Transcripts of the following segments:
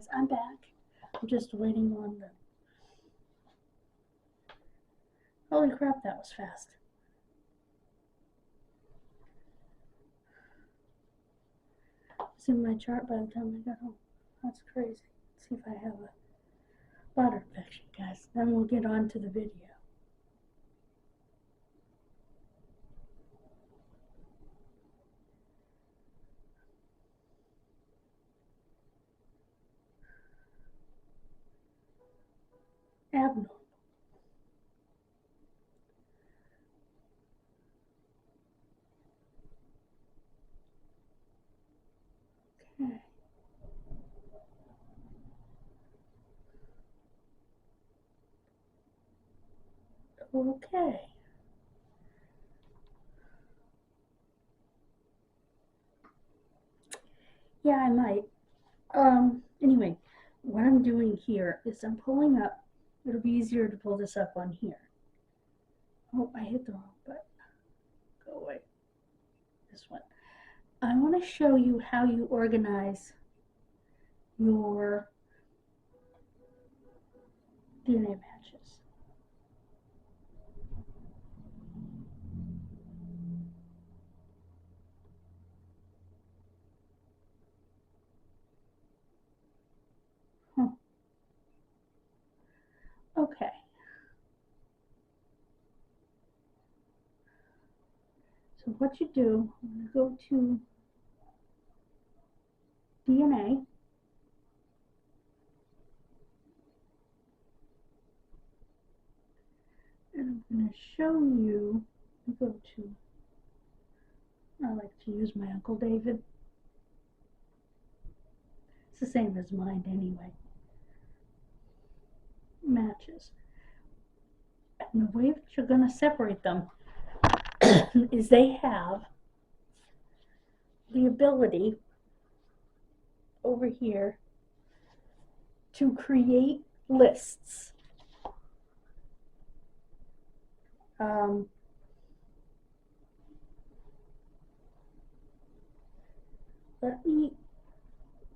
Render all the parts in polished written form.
guys, I'm back. I'm just waiting on the... Holy crap, that was fast. It's in my chart by the time I got home. That's crazy. Let's see if I have a bladder infection, guys. Then we'll get on to the video. Abnormal. Okay. Okay. Yeah, I might. Anyway, what I'm doing here is I'm pulling up. It'll be easier to pull this up on here. Oh, I hit the wrong button. Go away. This one. I want to show you how you organize your DNA matches. Okay. So what you do, you go to DNA. And I'm going to show you, go to, I like to use my Uncle David. It's the same as mine anyway. Matches. And the way that you're going to separate them is they have the ability over here to create lists. Let me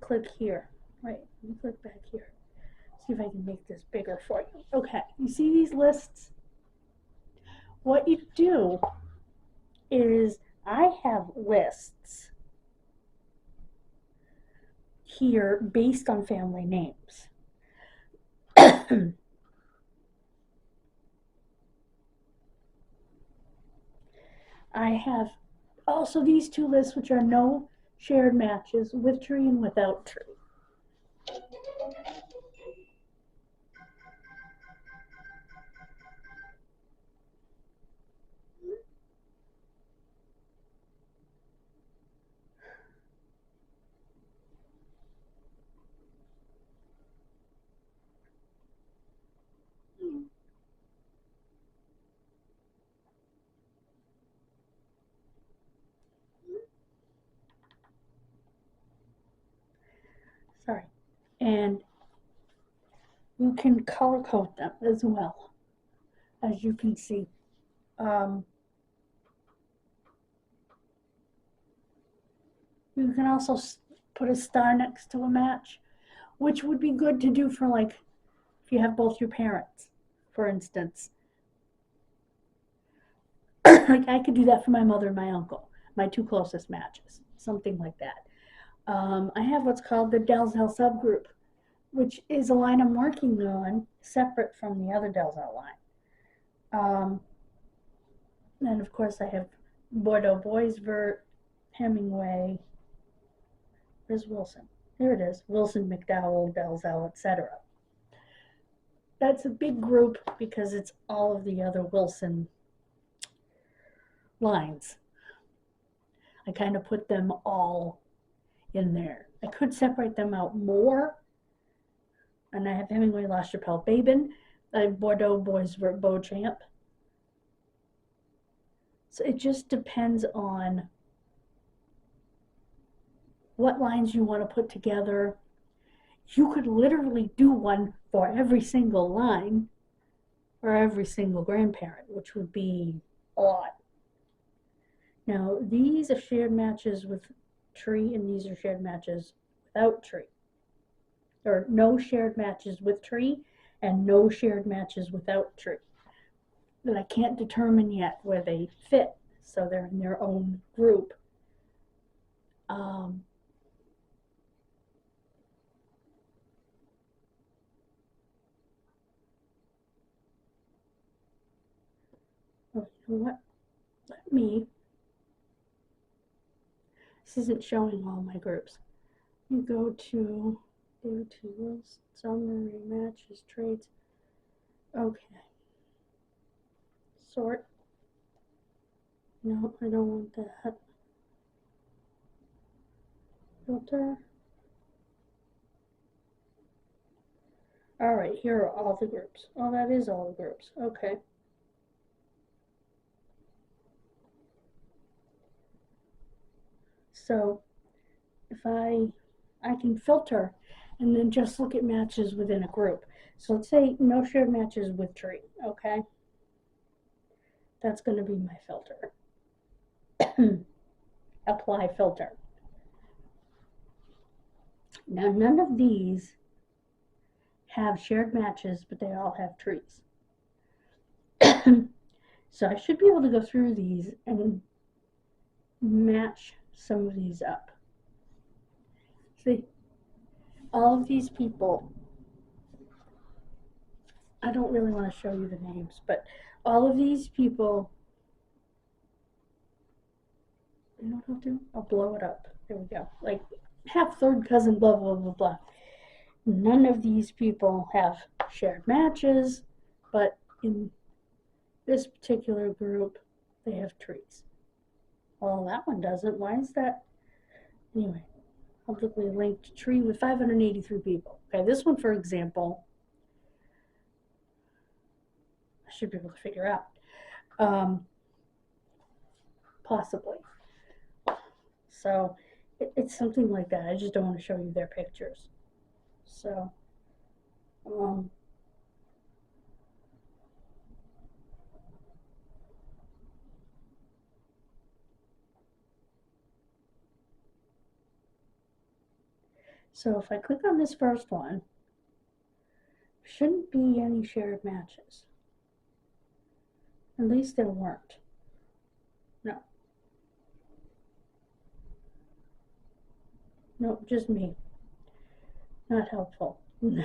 click here. Right, let me click back here. See if I can make this bigger for you. Okay, you see these lists? What you do is I have lists here based on family names. I have also these two lists, which are no shared matches, with tree and without tree. Sorry. And you can color code them as well, as you can see. You can also put a star next to a match, which would be good to do for, like, if you have both your parents, for instance. Like, I could do that for my mother and my uncle, my two closest matches, something like that. I have what's called the Dalzell subgroup, which is a line I'm working on separate from the other Dalzell line. And of course I have Bordeaux, Boisvert, Hemingway. Where's Wilson? There it is. Wilson, McDowell, Dalzell, etc. That's a big group because it's all of the other Wilson lines. I kind of put them all in there. I could separate them out more. And I have Hemingway, La Chapelle, Babin. I have Bordeaux, Boisvert, Beauchamp. So it just depends on what lines you want to put together. You could literally do one for every single line or every single grandparent, which would be a lot. Now, these are shared matches with tree, and these are shared matches without tree. or no shared matches with tree and no shared matches without tree. That I can't determine yet where they fit, so they're in their own group. You know what? Let me. This isn't showing all my groups. You go to summary, matches, traits. Okay. Sort. No, I don't want that. Filter. All right, here are all the groups. Oh, that is all the groups. Okay. So if I can filter and then just look at matches within a group. So let's say no shared matches with tree, okay? That's going to be my filter. Apply filter. Now none of these have shared matches, but they all have trees. So I should be able to go through these and match some of these up. See, all of these people, I don't really want to show you the names, but all of these people, you know what I'll do? I'll blow it up. There we go. Like half third cousin, blah, blah, blah, blah. None of these people have shared matches, but in this particular group, they have trees. Well, that one doesn't. Why is that? Anyway, publicly linked tree with 583 people. Okay, this one, for example, I should be able to figure out. Possibly. So it's something like that. I just don't want to show you their pictures. So, so if I click on this first one, shouldn't be any shared matches. At least there weren't. No. Nope, just me. Not helpful. So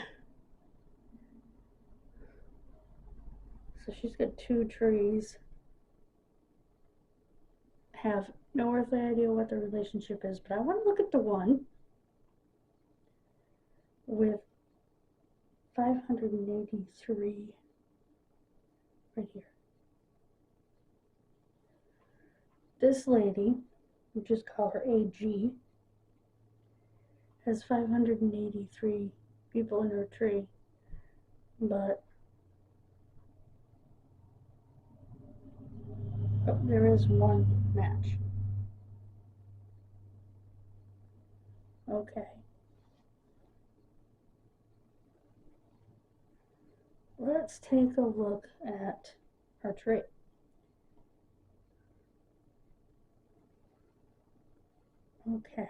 she's got 2 trees. Have no earthly idea what the relationship is, but I want to look at the one with 583 right here. This lady, we'll just call her AG, has 583 people in her tree, but there is one match. Okay. Let's take a look at her tree. Okay.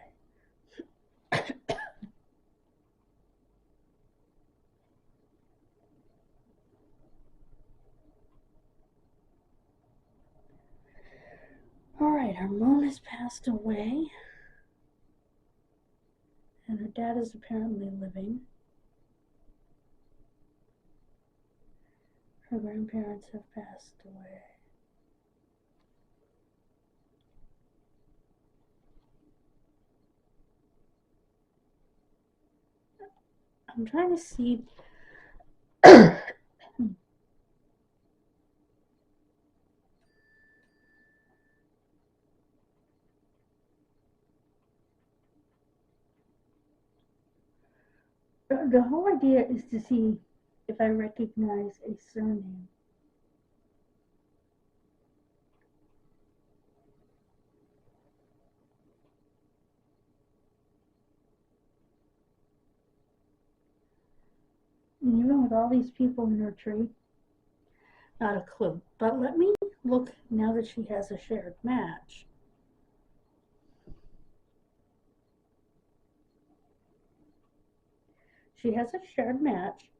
All right, her mom has passed away, and her dad is apparently living. Her grandparents have passed away. I'm trying to see. The whole idea is to see if I recognize a surname. And even with all these people in her tree, not a clue. But let me look now that she has a shared match. She has a shared match.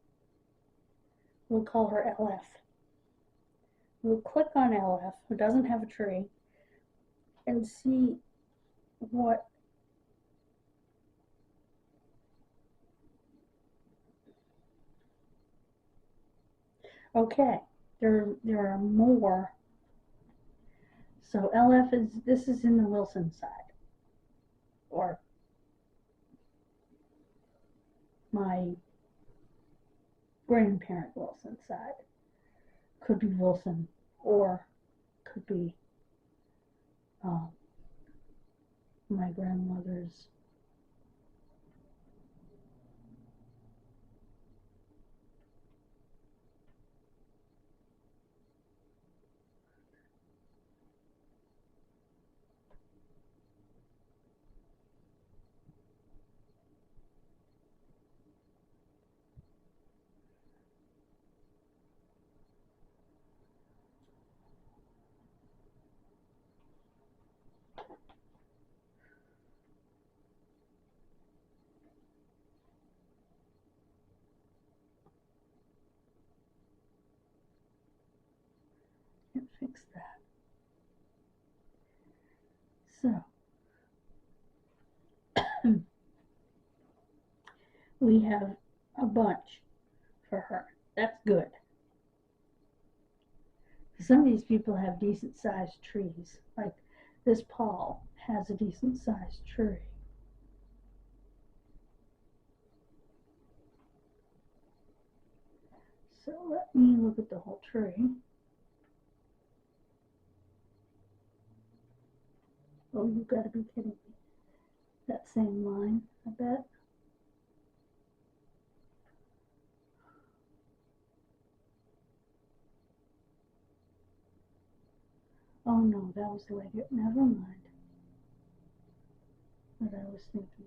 We'll call her LF. We'll click on LF, who doesn't have a tree, and see what okay, there are more. So LF this is in the Wilson side, or my grandparent Wilson side. Could be Wilson, or could be my grandmother's. Can't fix that. So we have a bunch for her. That's good. Some of these people have decent sized trees. Like this Paul has a decent sized tree. So let me look at the whole tree. Oh, you've got to be kidding me. That same line, I bet. Oh no, that was the way it, never mind. What I was thinking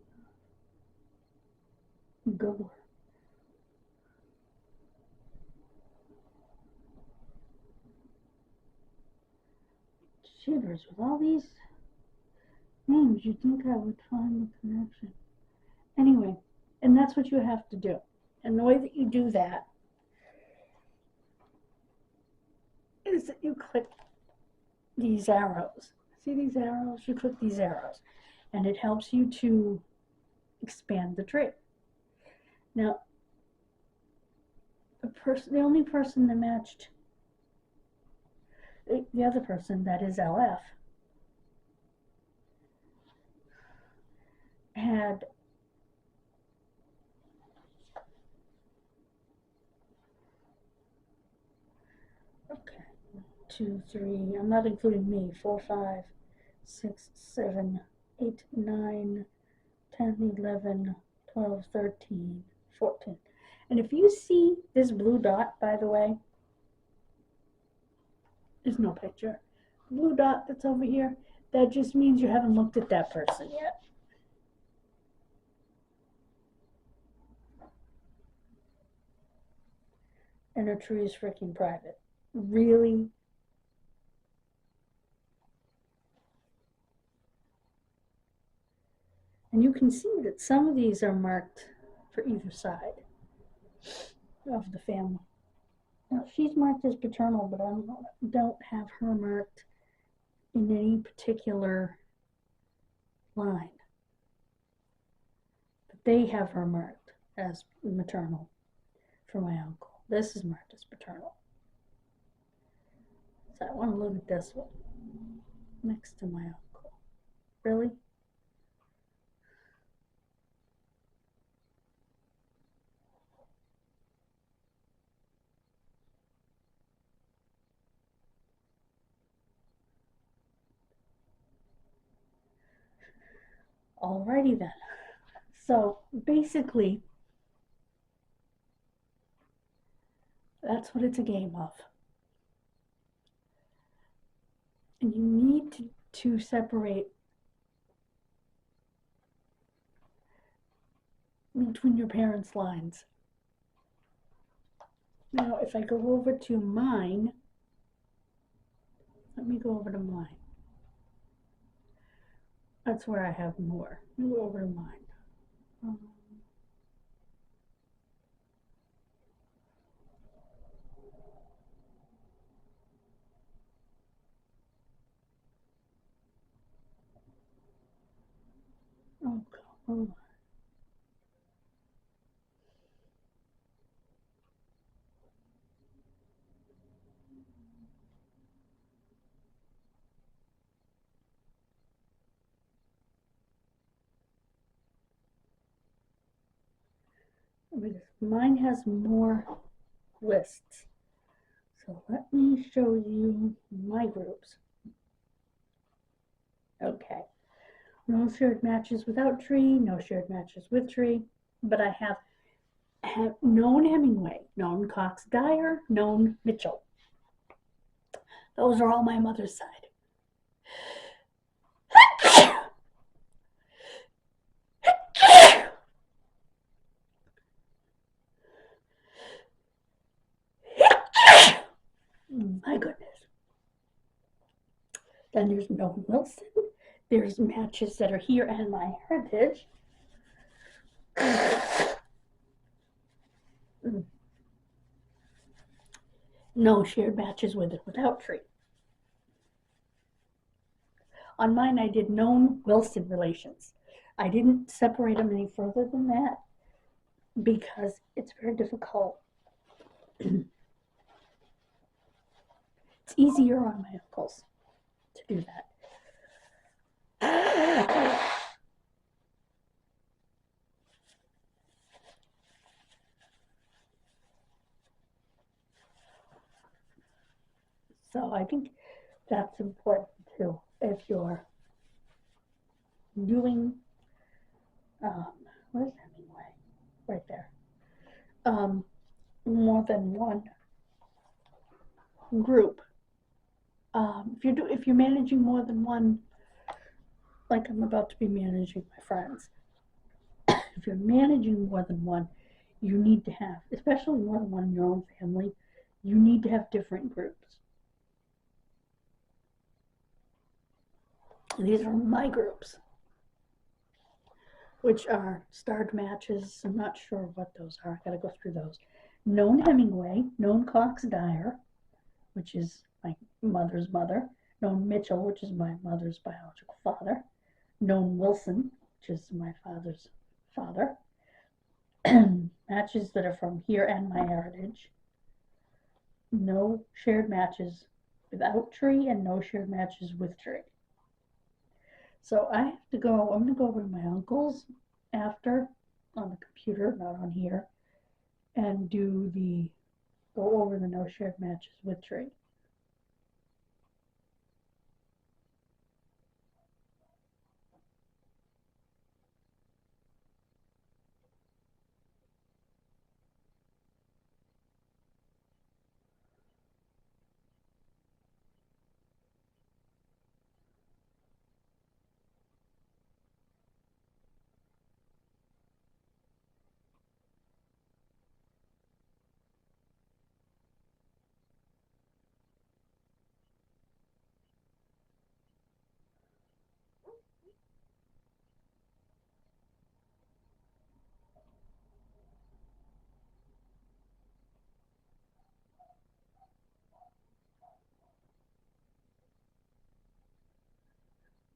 of. Googler. Shivers, with all these names, you'd think I would find the connection. Anyway, and that's what you have to do. And the way that you do that is that you click these arrows. See these arrows? You click these arrows, and it helps you to expand the tree. Now, the only person that matched the other person, that is LF, had okay, 2, 3, I'm not including me, 4, 5, 6, 7, 8, 9, 10, 11, 12, 13, 14. And if you see this blue dot, by the way, there's no picture. The blue dot that's over here, that just means you haven't looked at that person yet. And her tree is freaking private. Really? And you can see that some of these are marked for either side of the family. Now, she's marked as paternal, but I don't have her marked in any particular line. But they have her marked as maternal for my uncle. This is marked as paternal. So I want to look at this one next to my uncle. Really? Alrighty then. So basically, that's what it's a game of. And you need to separate between your parents' lines. Now, if I go over to mine, let me go over to mine. That's where I have more. Let me go over to mine. Oh. Mine has more lists. So let me show you my groups. Okay. No shared matches without tree, no shared matches with tree, but I have known Hemingway, known Cox Dyer, known Mitchell. Those are all my mother's side. My goodness. Then there's known Wilson. There's matches that are here and my heritage. No shared matches with it without tree. On mine, I did known Wilson relations. I didn't separate them any further than that because it's very difficult. It's easier on my uncles to do that. So I think that's important too. If you're doing, where's Hemingway? Right there. More than one group. If you're managing more than one, like I'm about to be managing my friends. If you're managing more than one, you need to have, especially more than one in your own family, you need to have different groups. These are my groups, which are starred matches. I'm not sure what those are. I gotta go through those. Known Hemingway, known Cox Dyer, which is my mother's mother, known Mitchell, which is my mother's biological father, known Wilson, which is my father's father, matches that are from here and my heritage, no shared matches without tree, and no shared matches with tree. So I have to go, I'm going to go over to my uncle's after on the computer, not on here, and go over the no shared matches with tree.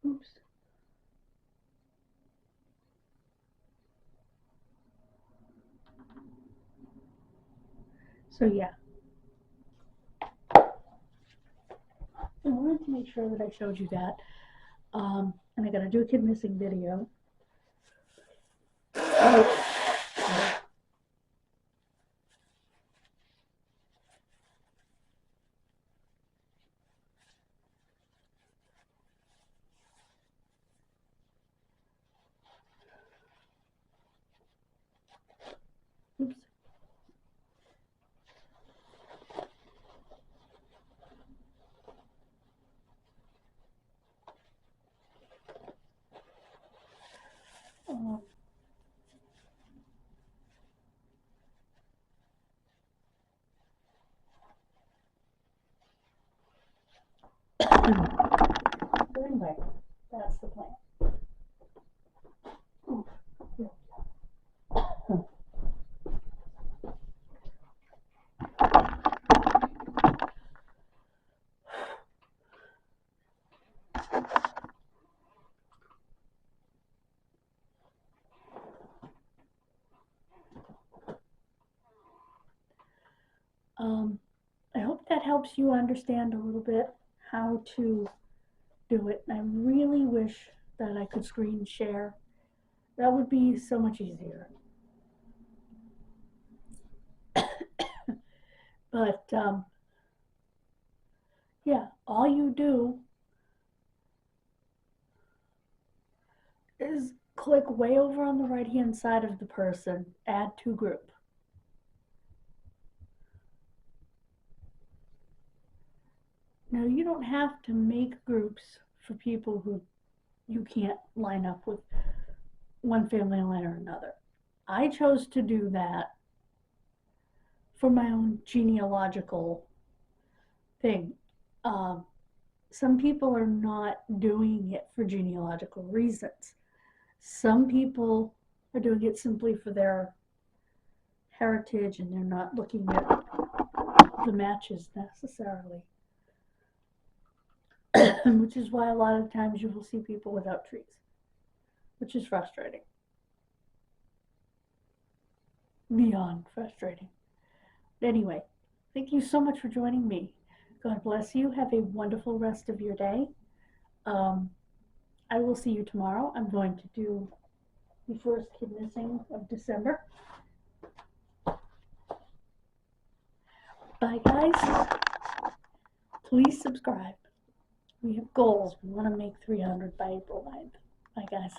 Oops. So yeah, I wanted to make sure that I showed you that. And I gotta do a kid missing video. Oh. Oops. So anyway, that's the plan. I hope that helps you understand a little bit how to do it. I really wish that I could screen share. That would be so much easier. But yeah, all you do is click way over on the right hand side of the person, add to group. Now you don't have to make groups for people who you can't line up with one family line or another. I chose to do that for my own genealogical thing. Um, some people are not doing it for genealogical reasons. Some people are doing it simply for their heritage and they're not looking at the matches necessarily. Which is why a lot of times you will see people without trees, which is frustrating. Beyond frustrating. Anyway, thank you so much for joining me. God bless you. Have a wonderful rest of your day. I will see you tomorrow. I'm going to do the first Kid Missing of December. Bye, guys. Please subscribe. We have goals. We want to make 300 by April 9th. Bye, guys.